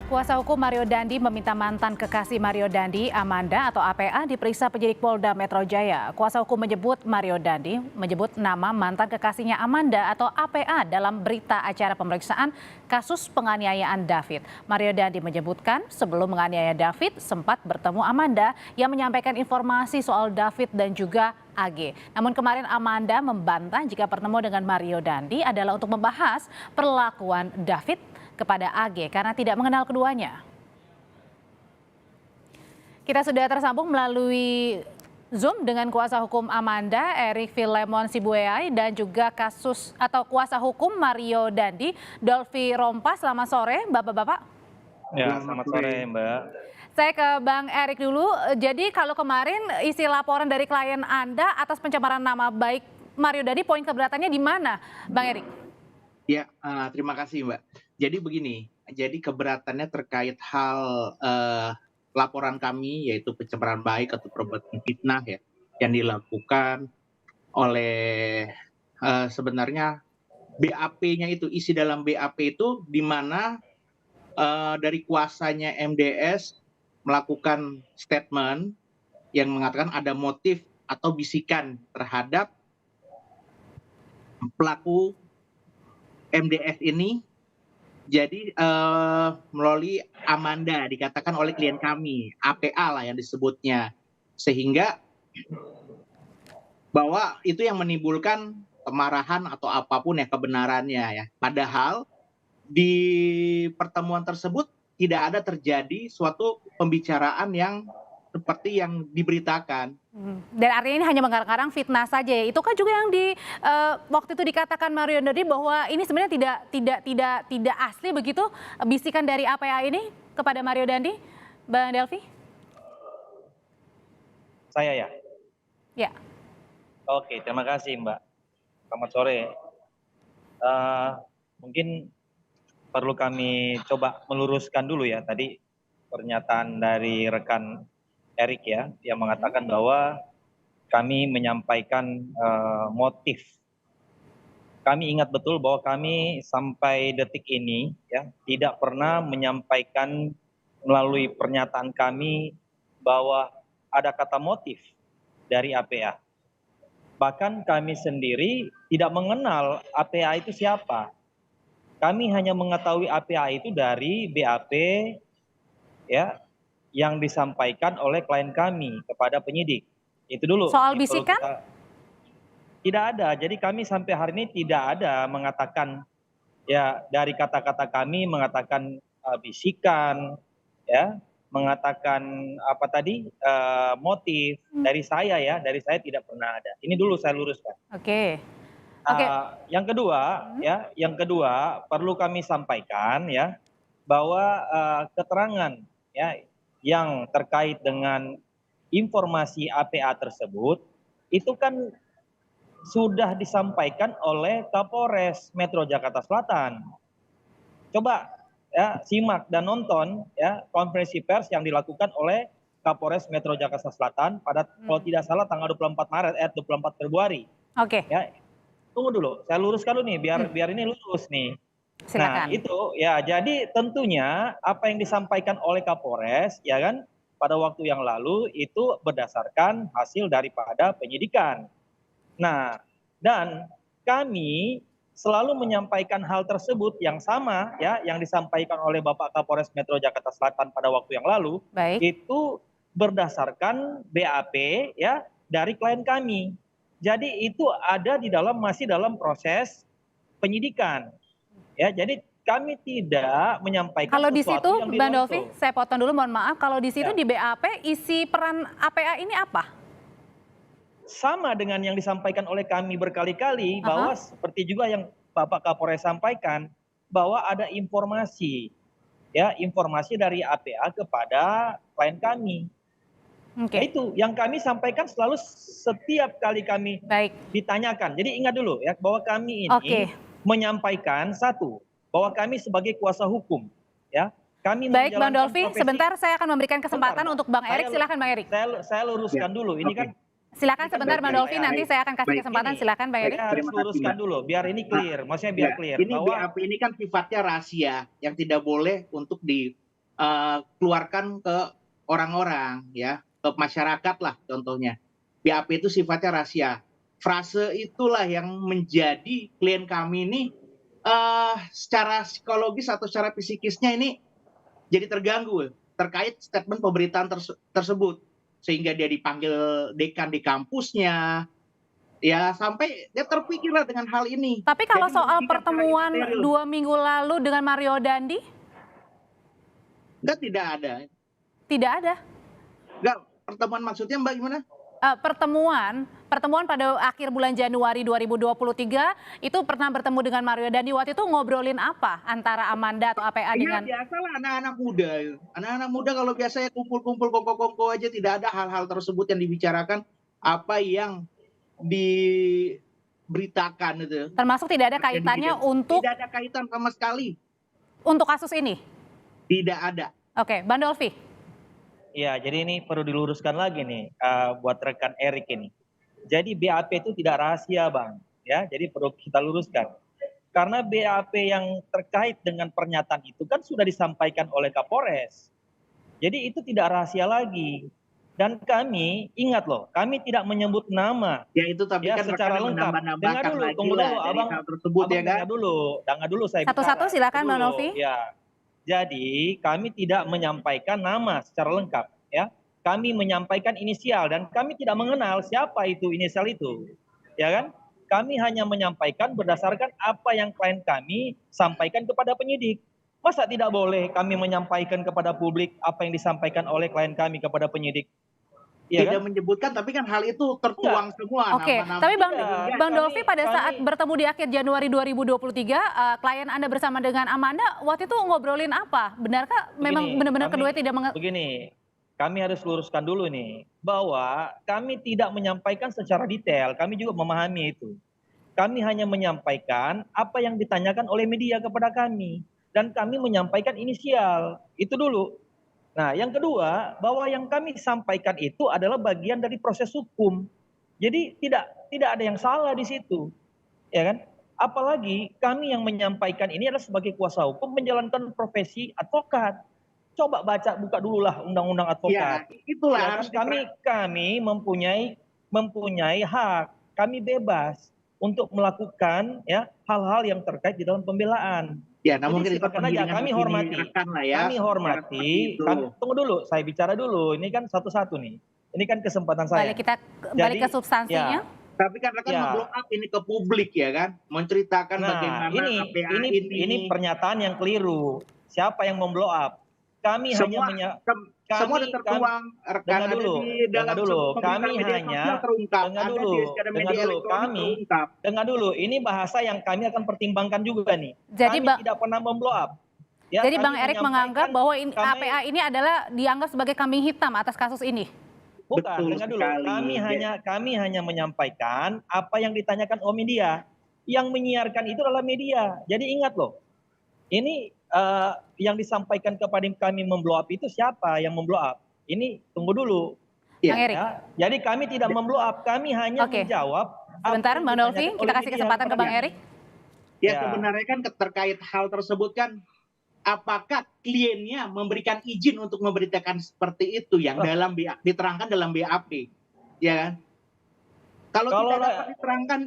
Kuasa hukum Mario Dandi meminta mantan kekasih Mario Dandi, Amanda atau APA, diperiksa penyidik Polda Metro Jaya. Kuasa hukum menyebut Mario Dandi menyebut nama mantan kekasihnya Amanda atau APA dalam berita acara pemeriksaan kasus penganiayaan David. Mario Dandi menyebutkan sebelum menganiaya David sempat bertemu Amanda yang menyampaikan informasi soal David dan juga AG. Namun kemarin Amanda membantah jika bertemu dengan Mario Dandi adalah untuk membahas perlakuan David kepada AG karena tidak mengenal keduanya. Kita sudah tersambung melalui Zoom dengan kuasa hukum Amanda, Erik Filemon Sibueai, dan juga kuasa hukum Mario Dandi, Dolfi Rompas. Selamat sore, Bapak-bapak. Ya, selamat sore, Mbak. Saya ke Bang Erik dulu. Jadi kalau kemarin isi laporan dari klien Anda atas pencemaran nama baik Mario Dandi, poin keberatannya di mana, Bang Erik? Ya, terima kasih, Mbak. Jadi begini, jadi keberatannya terkait hal laporan kami yaitu pencemaran baik atau perbuatan fitnah ya yang dilakukan oleh sebenarnya BAP-nya itu, isi dalam BAP itu di mana dari kuasanya MDS melakukan statement yang mengatakan ada motif atau bisikan terhadap pelaku MDS ini. Jadi melalui Amanda dikatakan oleh klien kami, APA lah yang disebutnya, sehingga bahwa itu yang menimbulkan kemarahan atau apapun ya kebenarannya ya. Padahal di pertemuan tersebut tidak ada terjadi suatu pembicaraan yang seperti yang diberitakan. Dan artinya ini hanya mengarang-arang fitnah saja ya. Itu kan juga yang waktu itu dikatakan Mario Dandi bahwa ini sebenarnya tidak asli begitu, bisikan dari APA ini kepada Mario Dandi, Bang Delvi? Saya ya? Ya. Oke, terima kasih, Mbak. Selamat sore. Mungkin perlu kami coba meluruskan dulu ya tadi pernyataan dari rekan Erik ya, yang mengatakan bahwa kami menyampaikan motif. Kami ingat betul bahwa kami sampai detik ini ya tidak pernah menyampaikan melalui pernyataan kami bahwa ada kata motif dari APA. Bahkan kami sendiri tidak mengenal APA itu siapa. Kami hanya mengetahui APA itu dari BAP ya yang disampaikan oleh klien kami kepada penyidik. Itu dulu. Soal bisikan? Tidak ada. Jadi kami sampai hari ini tidak ada mengatakan ya dari kata-kata kami mengatakan bisikan ya, mengatakan apa tadi motif dari saya ya, dari saya tidak pernah ada. Ini dulu saya luruskan. Oke. Yang kedua perlu kami sampaikan ya bahwa keterangan ya yang terkait dengan informasi APA tersebut itu kan sudah disampaikan oleh Kapolres Metro Jakarta Selatan. Coba ya simak dan nonton ya konferensi pers yang dilakukan oleh Kapolres Metro Jakarta Selatan pada kalau tidak salah tanggal 24 Februari. Oke. Ya, tunggu dulu, saya luruskan dulu nih biar ini lurus nih. Silakan. Nah, itu ya jadi tentunya apa yang disampaikan oleh Kapolres ya kan pada waktu yang lalu itu berdasarkan hasil daripada penyidikan. Nah, dan kami selalu menyampaikan hal tersebut yang sama ya yang disampaikan oleh Bapak Kapolres Metro Jakarta Selatan pada waktu yang lalu. Baik. Itu berdasarkan BAP ya dari klien kami. Jadi itu ada masih dalam proses penyidikan. Ya, jadi kami tidak menyampaikan kalau di situ, yang Bang Dolfi, saya potong dulu, mohon maaf. Kalau di situ ya. Di BAP isi peran APA ini apa? Sama dengan yang disampaikan oleh kami berkali-kali bahwa seperti juga yang Bapak Kapolres sampaikan bahwa ada informasi dari APA kepada klien kami. Itu yang kami sampaikan selalu setiap kali kami ditanyakan. Jadi ingat dulu ya bahwa kami ini menyampaikan satu bahwa kami sebagai kuasa hukum ya kami baik Bang Dolfi, sebentar saya akan memberikan kesempatan untuk Bang Erik. Silakan Bang Erik. Saya luruskan dulu ini kan. Silakan sebentar Bang Dolfi, nanti saya akan kasih kesempatan. Silakan Bang Erik. Saya harus luruskan dulu biar ini clear, maksudnya biar clear. Ini BAP ini kan sifatnya rahasia yang tidak boleh untuk keluarkan ke orang-orang ya, ke masyarakat lah contohnya. BAP itu sifatnya rahasia. Frase itulah yang menjadi klien kami ini secara psikologis atau secara psikisnya ini jadi terganggu terkait statement pemberitaan tersebut, sehingga dia dipanggil dekan di kampusnya, ya sampai dia terpikirlah dengan hal ini. Tapi kalau Jadi soal merugikan secara pertemuan immaterial. 2 minggu lalu dengan Mario Dandi, Enggak, tidak ada. tidak ada. Enggak, pertemuan maksudnya Mbak gimana? Pertemuan pada akhir bulan Januari 2023 itu pernah bertemu dengan Mario Dandi. Waktu itu ngobrolin apa antara Amanda atau APA Ya dengan biasalah anak-anak muda. Anak-anak muda kalau biasanya kumpul-kumpul kongko-kongko aja, tidak ada hal-hal tersebut yang dibicarakan, apa yang diberitakan itu. termasuk tidak ada kaitannya untuk Tidak ada kaitan sama sekali. kasus ini? Tidak ada. Oke, Bang Dolfi. Ya, jadi ini perlu diluruskan lagi nih buat rekan Erik ini. Jadi BAP itu tidak rahasia, Bang. Ya, jadi perlu kita luruskan. Karena BAP yang terkait dengan pernyataan itu kan sudah disampaikan oleh Kapolres. Jadi itu tidak rahasia lagi. Dan kami, ingat loh, kami tidak menyebut nama. Ya itu tapi Ya, kan secara rekan lengkap. menambah-nambahkan Dengar dulu, lagi tunggu lah dulu, dari Abang. hal tersebut ya kan. Dengar dulu saya Satu-satu bicara. silakan, Bang Dulu, Novi. ya. Jadi kami tidak menyampaikan nama secara lengkap, ya. Kami menyampaikan inisial dan kami tidak mengenal siapa itu inisial itu, ya kan? Kami hanya menyampaikan berdasarkan apa yang klien kami sampaikan kepada penyidik. Masa tidak boleh kami menyampaikan kepada publik apa yang disampaikan oleh klien kami kepada penyidik? Iya Tidak kan? menyebutkan, tapi kan hal itu tertuang semua. Oke, nama-nama. tapi Bang Tidak, Dolfi pada saat kami- bertemu di akhir Januari 2023, klien Anda bersama dengan Amanda waktu itu ngobrolin apa? Benarkah memang Begini, benar-benar kami- kedua tidak Begini, kami harus luruskan dulu nih, bahwa kami tidak menyampaikan secara detail, kami juga memahami itu. Kami hanya menyampaikan apa yang ditanyakan oleh media kepada kami. Dan kami menyampaikan inisial, itu dulu. Nah, yang kedua, bahwa yang kami sampaikan itu adalah bagian dari proses hukum. Jadi tidak ada yang salah di situ. Ya kan? Apalagi kami yang menyampaikan ini adalah sebagai kuasa hukum menjalankan profesi advokat. Coba buka dulu lah undang-undang Ya, advokat. itulah Ya, harus kami mempunyai hak, kami bebas untuk melakukan ya hal-hal yang terkait di dalam pembelaan. Ya, nah mungkin itu Silakan aja, kami hormati. lah ya. Kami hormati. Itu. Tunggu dulu, saya bicara dulu. Ini kan satu-satu nih. Ini kan kesempatan saya. balik ke substansinya. Tapi kan rekan Ya. nge-blow up ini ke publik ya kan, menceritakan Nah, bagaimana APA ini pernyataan yang keliru. Siapa yang memblow up? Kami semua, hanya semua ada tertuang, rekan dengar ada dulu, di dengar dalam dulu. pemberitaan Kami media hanya sosial terungkap, dengar ada dulu, di secara dengar media dulu. elektronik terungkap. Dengar dulu, ini bahasa yang kami akan pertimbangkan juga nih. Jadi, Kami tidak pernah memblow up. Ya, Jadi kami Bang Erik menyampaikan menganggap bahwa APA ini adalah dianggap sebagai kambing hitam atas kasus ini. Bukan, Betul dengar dulu. sekali. Kami hanya menyampaikan apa yang ditanyakan oleh media. Yang menyiarkan itu adalah media. Jadi ingat loh, ini yang disampaikan kepada kami memblow up itu siapa yang memblow up? Ini tunggu dulu. Ya. Bang Erik. Ya. Jadi kami tidak memblow up, kami hanya Oke. menjawab. Sebentar, apa yang Bang Dolfi, ditanyakan kita oleh kasih media kesempatan ke kepada Bang kami. Erik. Ya, Ya. sebenarnya kan terkait hal tersebut kan, apakah kliennya memberikan izin untuk memberitakan seperti itu yang diterangkan dalam BAP, ya kan? Kalau tidak dapat diterangkan,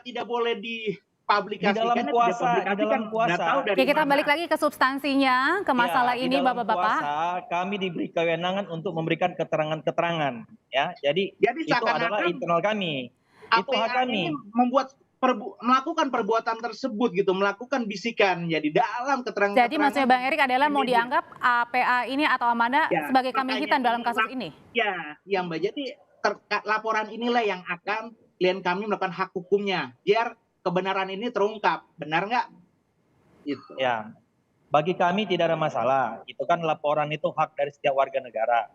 tidak boleh dipublikasikan. Di dalam puasa, nggak tahu dari Oke, kita mana. balik lagi ke substansinya, ke masalah Ya, ini di dalam Bapak-bapak. puasa, kami diberi kewenangan untuk memberikan keterangan-keterangan. Ya, jadi itu seakan-akan adalah internal kami. Itu hak APA kami. ini melakukan perbuatan tersebut gitu, melakukan bisikan jadi dalam keterangan. Jadi maksudnya Bang Erik adalah mau dianggap APA ini atau Amanda Ya, sebagai kambing makanya hitam dalam ini kasus ini. Ya Mbak, jadi laporan inilah yang akan klien kami melakukan hak hukumnya biar kebenaran ini terungkap, benar nggak? Gitu. Ya, bagi kami tidak ada masalah. Itu kan laporan itu hak dari setiap warga negara.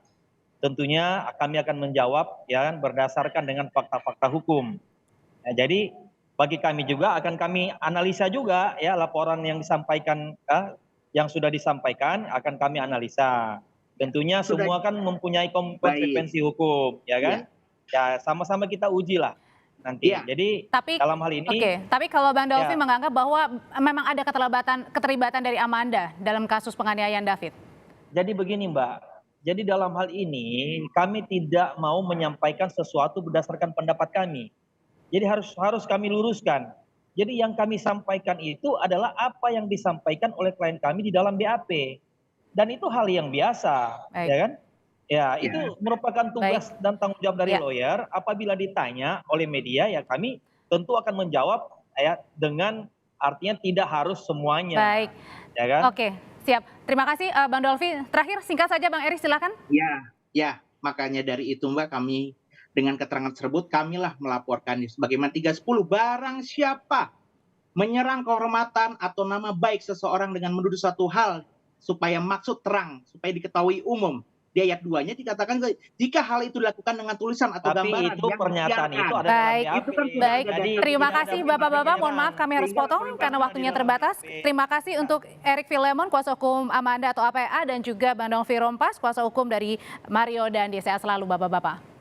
Tentunya kami akan menjawab ya kan, berdasarkan dengan fakta-fakta hukum. Nah, jadi bagi kami juga akan kami analisa juga ya laporan yang disampaikan yang sudah disampaikan akan kami analisa. Tentunya semua kan mempunyai konsekuensi hukum, ya kan? Ya sama-sama kita uji lah nanti. Iya. Jadi Tapi dalam hal ini, tapi kalau Bang Dolfi Ya. menganggap bahwa memang ada keterlibatan dari Amanda dalam kasus penganiayaan David. Jadi begini Mbak, jadi dalam hal ini kami tidak mau menyampaikan sesuatu berdasarkan pendapat kami. Jadi harus kami luruskan. Jadi yang kami sampaikan itu adalah apa yang disampaikan oleh klien kami di dalam BAP. Dan itu hal yang biasa, Baik. ya kan? Ya, Ya. itu merupakan tugas dan tanggung jawab dari Ya. lawyer. Apabila ditanya oleh media, ya kami tentu akan menjawab ya dengan artinya tidak harus semuanya, Baik. ya kan? Oke, siap. Terima kasih Bang Dolfi. Terakhir singkat saja Bang Erik, silakan. Ya, makanya dari itu Mbak, kami dengan keterangan tersebut kamilah melaporkan sebagaimana 310, barang siapa menyerang kehormatan atau nama baik seseorang dengan menuduh suatu hal supaya maksud terang, supaya diketahui umum. Di ayat 2-nya dikatakan jika hal itu dilakukan dengan tulisan atau Tapi gambaran itu yang pernyataan itu membiarkan. ada dalam Baik, BAP. Itu kan sudah baik. ada Jadi Terima tidak ada kasih perintah Bapak-Bapak. Mohon menyerang. maaf kami harus Sehingga potong perintah karena waktunya di dalam terbatas. BAP. Terima kasih untuk Erik Filemon, kuasa hukum Amanda atau APA, dan juga Bang Dolfi Rompas, kuasa hukum dari Mario Dandi. Sehat selalu Bapak-Bapak.